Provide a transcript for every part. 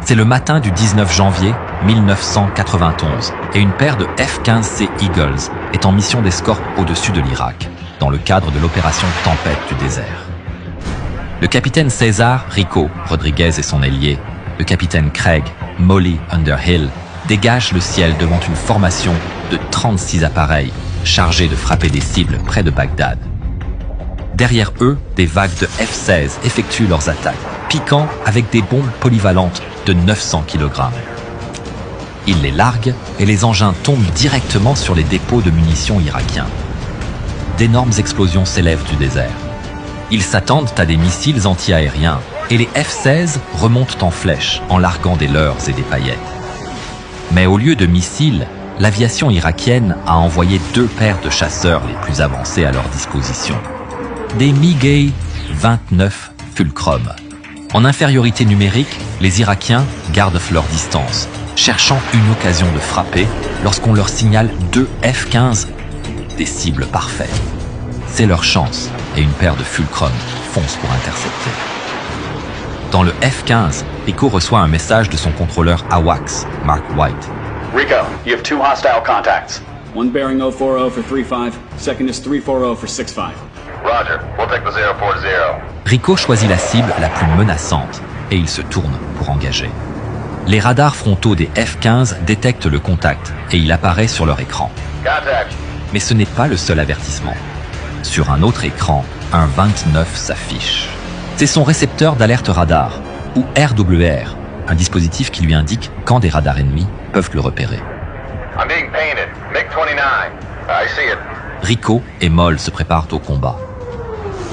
C'est le matin du 19 janvier 1991 et une paire de F-15C Eagles est en mission d'escorte au-dessus de l'Irak, dans le cadre de l'opération Tempête du désert. Le capitaine César Rico Rodriguez et son ailier, le capitaine Craig Molly Underhill, dégagent le ciel devant une formation de 36 appareils chargés de frapper des cibles près de Bagdad. Derrière eux, des vagues de F-16 effectuent leurs attaques, piquant avec des bombes polyvalentes de 900 kg. Ils les larguent et les engins tombent directement sur les dépôts de munitions irakiens. D'énormes explosions s'élèvent du désert. Ils s'attendent à des missiles anti-aériens et les F-16 remontent en flèche en larguant des leurres et des paillettes. Mais au lieu de missiles, l'aviation irakienne a envoyé 2 paires de chasseurs les plus avancés à leur disposition. Des MiG-29 Fulcrum. En infériorité numérique, les Irakiens gardent leur distance, cherchant une occasion de frapper lorsqu'on leur signale 2 F-15, des cibles parfaites. C'est leur chance et une paire de Fulcrum fonce pour intercepter. Dans le F-15, Rico reçoit un message de son contrôleur AWACS, Mark White. Rico, you have 2 hostile contacts. One bearing 040 for 3-5, second is 340 for 6-5. Roger, we'll take the 040. Rico choisit la cible la plus menaçante et il se tourne pour engager. Les radars frontaux des F-15 détectent le contact et il apparaît sur leur écran. Contact. Mais ce n'est pas le seul avertissement. Sur un autre écran, un 29 s'affiche. C'est son récepteur d'alerte radar, ou RWR, un dispositif qui lui indique quand des radars ennemis peuvent le repérer. I'm being painted. MiG-29. I see it. Rico et Moll se préparent au combat.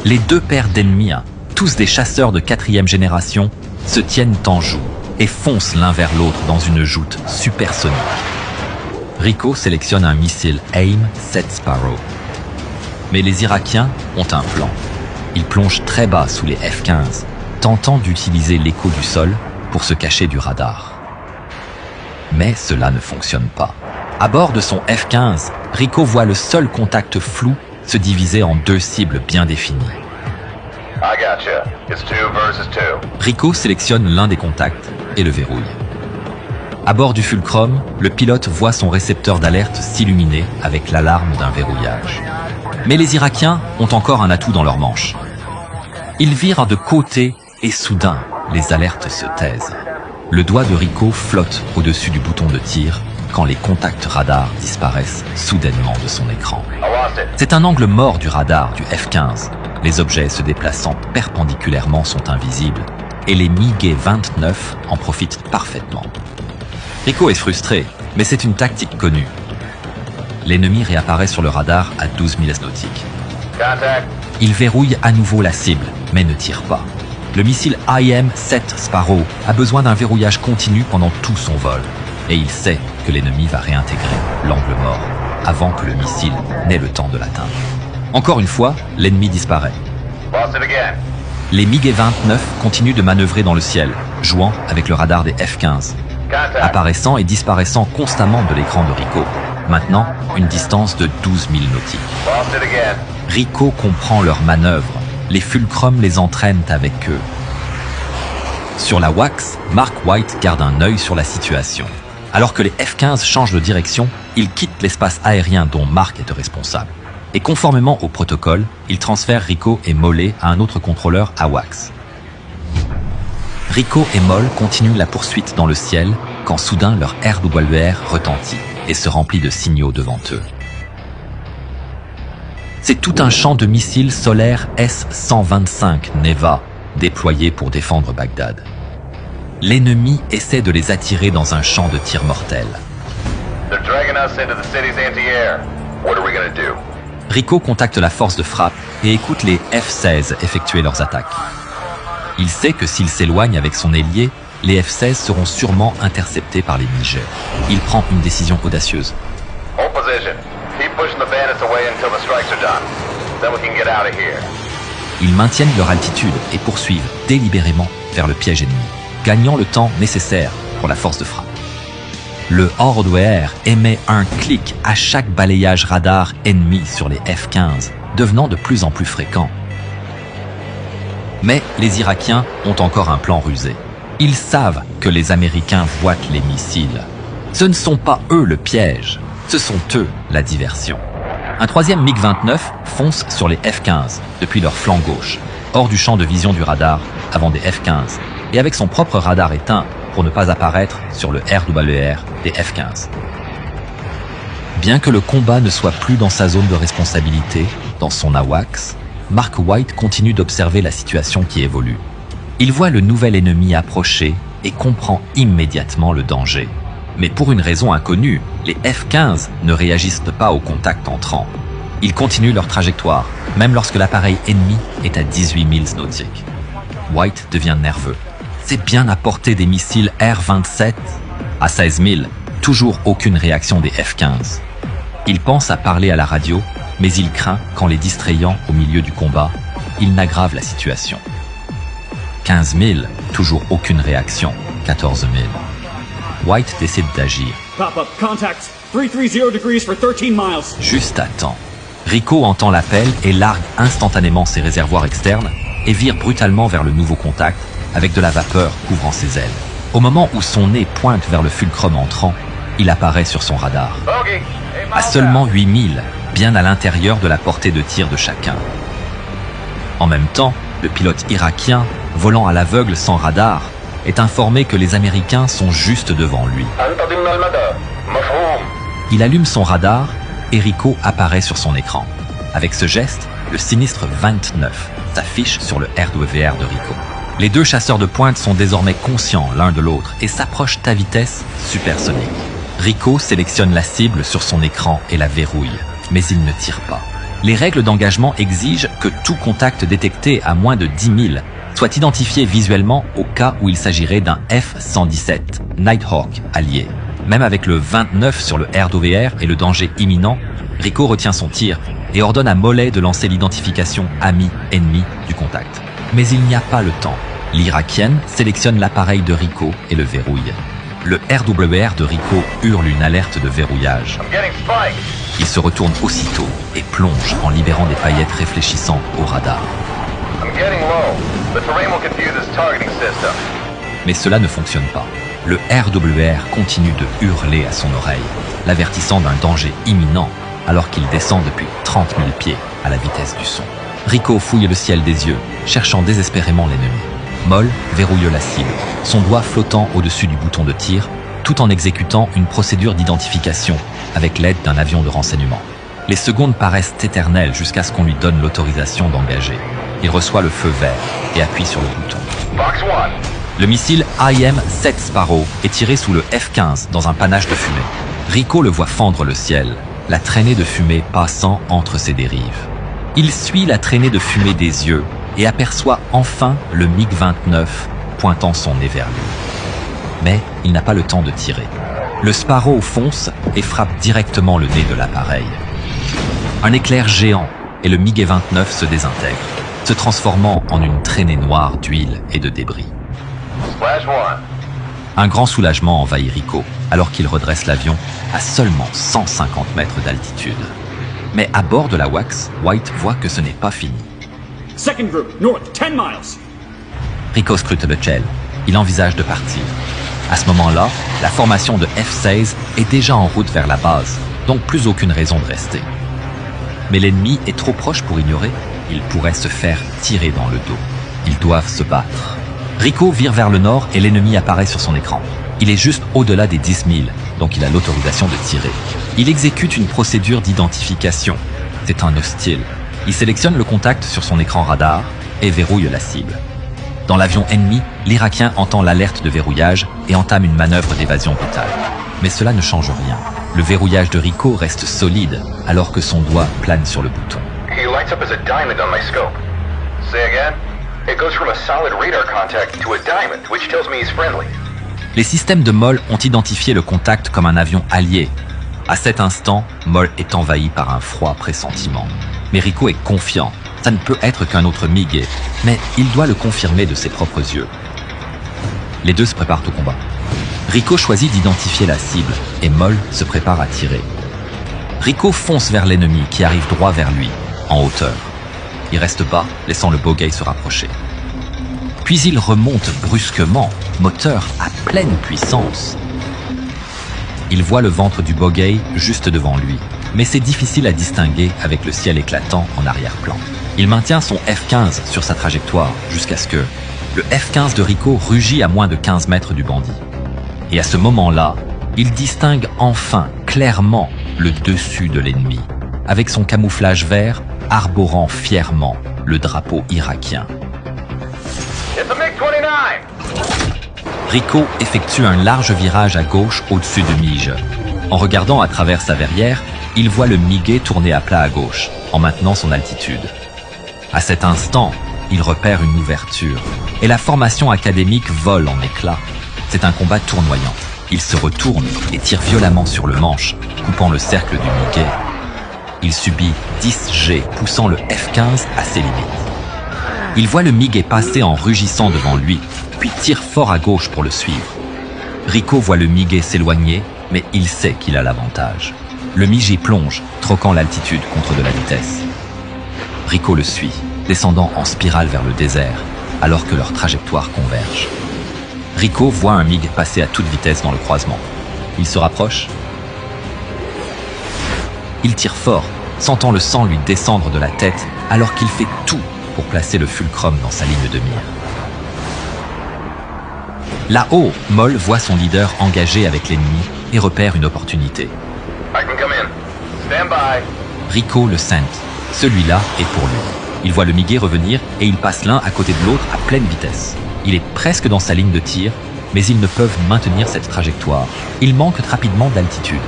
Les 2 paires d'ennemis, tous des chasseurs de 4e génération, se tiennent en joue et foncent l'un vers l'autre dans une joute supersonique. Rico sélectionne un missile AIM-7 Sparrow. Mais les Irakiens ont un plan. Ils plongent très bas sous les F-15, tentant d'utiliser l'écho du sol pour se cacher du radar. Mais cela ne fonctionne pas. À bord de son F-15, Rico voit le seul contact flou se diviser en 2 cibles bien définies. I gotcha. It's 2 versus 2. Rico sélectionne l'un des contacts et le verrouille. À bord du Fulcrum, le pilote voit son récepteur d'alerte s'illuminer avec l'alarme d'un verrouillage. Mais les Irakiens ont encore un atout dans leur manche. Ils virent de côté et soudain, les alertes se taisent. Le doigt de Rico flotte au-dessus du bouton de tir quand les contacts radars disparaissent soudainement de son écran. I lost it. C'est un angle mort du radar du F-15. Les objets se déplaçant perpendiculairement sont invisibles et les MiG-29 en profitent parfaitement. Rico est frustré, mais c'est une tactique connue. L'ennemi réapparaît sur le radar à 12 milles nautiques. Contact. Il verrouille à nouveau la cible, mais ne tire pas. Le missile AIM-7 Sparrow a besoin d'un verrouillage continu pendant tout son vol. Et il sait que l'ennemi va réintégrer l'angle mort avant que le missile n'ait le temps de l'atteindre. Encore une fois, l'ennemi disparaît. Lost it again. Les MiG-29 continuent de manœuvrer dans le ciel, jouant avec le radar des F-15, Contact. apparaissant et disparaissant constamment de l'écran de Rico. Maintenant, une distance de 12 milles nautiques. Lost it again. Rico comprend leurs manœuvres. Les Fulcrum les entraînent avec eux. Sur la WACS, Mark White garde un œil sur la situation. Alors que les F-15 changent de direction, ils quittent l'espace aérien dont Mark est responsable. Et conformément au protocole, ils transfèrent Rico et Mollet à un autre contrôleur AWACS. Rico et Moll continuent la poursuite dans le ciel quand soudain leur RWR retentit et se remplit de signaux devant eux. C'est tout un champ de missiles solaires S-125 Neva déployés pour défendre Bagdad. L'ennemi essaie de les attirer dans un champ de tir mortel. They're dragging us into the city's anti-air. What are we gonna do? Rico contacte la force de frappe et écoute les F-16 effectuer leurs attaques. Il sait que s'il s'éloigne avec son ailier, les F-16 seront sûrement interceptés par les MiG. Il prend une décision audacieuse. Hold position. Keep pushing the bandits away until the strikes are done. Then we can get out of here. Ils maintiennent leur altitude et poursuivent délibérément vers le piège ennemi, gagnant le temps nécessaire pour la force de frappe. Le hardware émet un clic à chaque balayage radar ennemi sur les F-15, devenant de plus en plus fréquent. Mais les Irakiens ont encore un plan rusé. Ils savent que les Américains voient les missiles. Ce ne sont pas eux le piège, ce sont eux la diversion. Un troisième MiG-29 fonce sur les F-15 depuis leur flanc gauche, hors du champ de vision du radar avant des F-15, et avec son propre radar éteint pour ne pas apparaître sur le RWR des F-15. Bien que le combat ne soit plus dans sa zone de responsabilité, dans son AWACS, Mark White continue d'observer la situation qui évolue. Il voit le nouvel ennemi approcher et comprend immédiatement le danger. Mais pour une raison inconnue, les F-15 ne réagissent pas au contact entrant. Ils continuent leur trajectoire, même lorsque l'appareil ennemi est à 18 milles nautiques. White devient nerveux. C'est bien à portée des missiles R-27. À 16 000, toujours aucune réaction des F-15. Il pense à parler à la radio, mais il craint qu'en les distrayant au milieu du combat, il n'aggrave la situation. 15 000, toujours aucune réaction. 14 000. White décide d'agir. Pop-up, contacts, 330 degrees for 13 miles. Juste à temps. Rico entend l'appel et largue instantanément ses réservoirs externes et vire brutalement vers le nouveau contact avec de la vapeur couvrant ses ailes. Au moment où son nez pointe vers le fulcrum entrant, il apparaît sur son radar. À seulement 8000, bien à l'intérieur de la portée de tir de chacun. En même temps, le pilote irakien, volant à l'aveugle sans radar, est informé que les Américains sont juste devant lui. Il allume son radar et Rico apparaît sur son écran. Avec ce geste, le sinistre 29 s'affiche sur le RWR de Rico. Les deux chasseurs de pointe sont désormais conscients l'un de l'autre et s'approchent à vitesse supersonique. Rico sélectionne la cible sur son écran et la verrouille, mais il ne tire pas. Les règles d'engagement exigent que tout contact détecté à moins de 10 000 soit identifié visuellement au cas où il s'agirait d'un F-117, Nighthawk allié. Même avec le 29 sur le RWR et le danger imminent, Rico retient son tir et ordonne à Mollet de lancer l'identification ami-ennemi du contact. Mais il n'y a pas le temps. L'Irakienne sélectionne l'appareil de Rico et le verrouille. Le RWR de Rico hurle une alerte de verrouillage. Il se retourne aussitôt et plonge en libérant des paillettes réfléchissantes au radar. Mais cela ne fonctionne pas. Le RWR continue de hurler à son oreille, l'avertissant d'un danger imminent alors qu'il descend depuis 30 000 pieds à la vitesse du son. Rico fouille le ciel des yeux, cherchant désespérément l'ennemi. Moll verrouille la cible, son doigt flottant au-dessus du bouton de tir, tout en exécutant une procédure d'identification avec l'aide d'un avion de renseignement. Les secondes paraissent éternelles jusqu'à ce qu'on lui donne l'autorisation d'engager. Il reçoit le feu vert et appuie sur le bouton. Le missile IM-7 Sparrow est tiré sous le F-15 dans un panache de fumée. Rico le voit fendre le ciel, la traînée de fumée passant entre ses dérives. Il suit la traînée de fumée des yeux et aperçoit enfin le MiG-29 pointant son nez vers lui. Mais il n'a pas le temps de tirer. Le Sparrow fonce et frappe directement le nez de l'appareil. Un éclair géant et le MiG-29 se désintègre, se transformant en une traînée noire d'huile et de débris. Un grand soulagement envahit Rico alors qu'il redresse l'avion à seulement 150 mètres d'altitude. Mais à bord de la WACS, White voit que ce n'est pas fini. Second group, north, 10 miles. Rico scrute le ciel. Il envisage de partir. À ce moment-là, la formation de F-16 est déjà en route vers la base, donc plus aucune raison de rester. Mais l'ennemi est trop proche pour ignorer. Il pourrait se faire tirer dans le dos. Ils doivent se battre. Rico vire vers le nord et l'ennemi apparaît sur son écran. Il est juste au-delà des 10 000, donc il a l'autorisation de tirer. Il exécute une procédure d'identification. C'est un hostile. Il sélectionne le contact sur son écran radar et verrouille la cible. Dans l'avion ennemi, l'Irakien entend l'alerte de verrouillage et entame une manœuvre d'évasion brutale. Mais cela ne change rien. Le verrouillage de Rico reste solide alors que son doigt plane sur le bouton. He lights up as a diamond on my scope. Say again? It goes from a solid radar contact to a diamond, which tells me he's friendly. Les systèmes de Moll ont identifié le contact comme un avion allié. À cet instant, Moll est envahi par un froid pressentiment. Mais Rico est confiant. Ça ne peut être qu'un autre MiG, mais il doit le confirmer de ses propres yeux. Les deux se préparent au combat. Rico choisit d'identifier la cible et Moll se prépare à tirer. Rico fonce vers l'ennemi qui arrive droit vers lui, en hauteur. Il reste bas, laissant le bogey se rapprocher. Puis il remonte brusquement, moteur à pleine puissance. Il voit le ventre du Bogey juste devant lui, mais c'est difficile à distinguer avec le ciel éclatant en arrière-plan. Il maintient son F-15 sur sa trajectoire jusqu'à ce que le F-15 de Rico rugit à moins de 15 mètres du bandit. Et à ce moment-là, il distingue enfin clairement le dessus de l'ennemi, avec son camouflage vert arborant fièrement le drapeau irakien. It's a MiG-29! Rico effectue un large virage à gauche au-dessus de Mige. En regardant à travers sa verrière, il voit le Miguet tourner à plat à gauche, en maintenant son altitude. À cet instant, il repère une ouverture, et la formation académique vole en éclats. C'est un combat tournoyant. Il se retourne et tire violemment sur le manche, coupant le cercle du Miguet. Il subit 10 jets, poussant le F-15 à ses limites. Il voit le Miguet passer en rugissant devant lui, puis tire fort à gauche pour le suivre. Rico voit le Miguet s'éloigner, mais il sait qu'il a l'avantage. Le Miguet plonge, troquant l'altitude contre de la vitesse. Rico le suit, descendant en spirale vers le désert, alors que leurs trajectoires convergent. Rico voit un MiG passer à toute vitesse dans le croisement. Il se rapproche. Il tire fort, sentant le sang lui descendre de la tête, alors qu'il fait tout pour placer le fulcrum dans sa ligne de mire. Là-haut, Moll voit son leader engagé avec l'ennemi et repère une opportunité. I can come in. Stand by. Rico le sent. Celui-là est pour lui. Il voit le Miguet revenir et il passe l'un à côté de l'autre à pleine vitesse. Il est presque dans sa ligne de tir, mais ils ne peuvent maintenir cette trajectoire. Ils manquent rapidement d'altitude.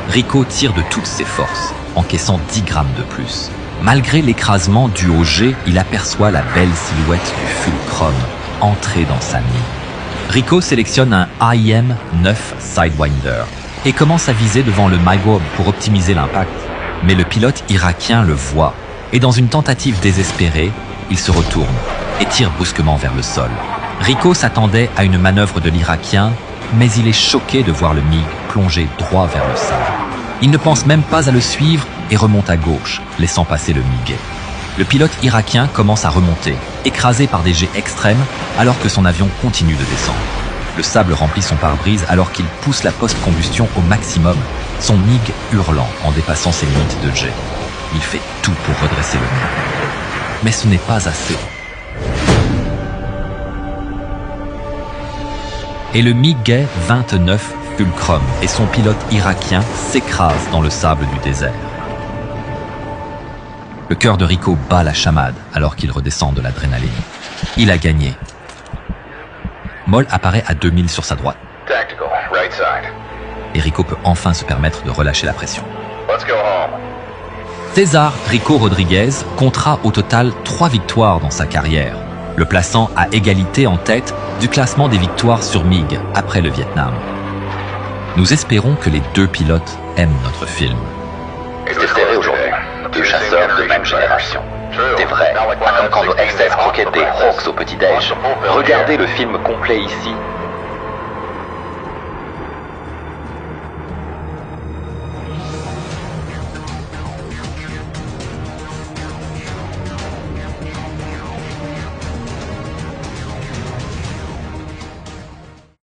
Rico tire de toutes ses forces, encaissant 10 grammes de plus. Malgré l'écrasement dû au jet, il aperçoit la belle silhouette du fulcrum entrer dans sa mine. Rico sélectionne un IM-9 Sidewinder et commence à viser devant le MiGob pour optimiser l'impact. Mais le pilote irakien le voit et dans une tentative désespérée, il se retourne et tire brusquement vers le sol. Rico s'attendait à une manœuvre de l'Irakien, mais il est choqué de voir le MiG plonger droit vers le sable. Il ne pense même pas à le suivre et remonte à gauche, laissant passer le Miguet. Le pilote irakien commence à remonter, écrasé par des jets extrêmes, alors que son avion continue de descendre. Le sable remplit son pare-brise alors qu'il pousse la post-combustion au maximum, son MiG hurlant en dépassant ses limites de jet. Il fait tout pour redresser le MiG. Mais ce n'est pas assez. Et le Miguet 29 Fulcrum et son pilote irakien s'écrasent dans le sable du désert. Le cœur de Rico bat la chamade alors qu'il redescend de l'adrénaline. Il a gagné. Moll apparaît à 2000 sur sa droite. Tactical, right side. Et Rico peut enfin se permettre de relâcher la pression. Let's go home. César Rico Rodriguez comptera au total 3 victoires dans sa carrière, le plaçant à égalité en tête du classement des victoires sur MiG après le Vietnam. Nous espérons que les deux pilotes aiment notre film. C'est serré aujourd'hui. Deux chasseurs de même génération. C'est vrai, pas comme quand nos XS croquettes des Hawks au petit-déj. Regardez le film complet ici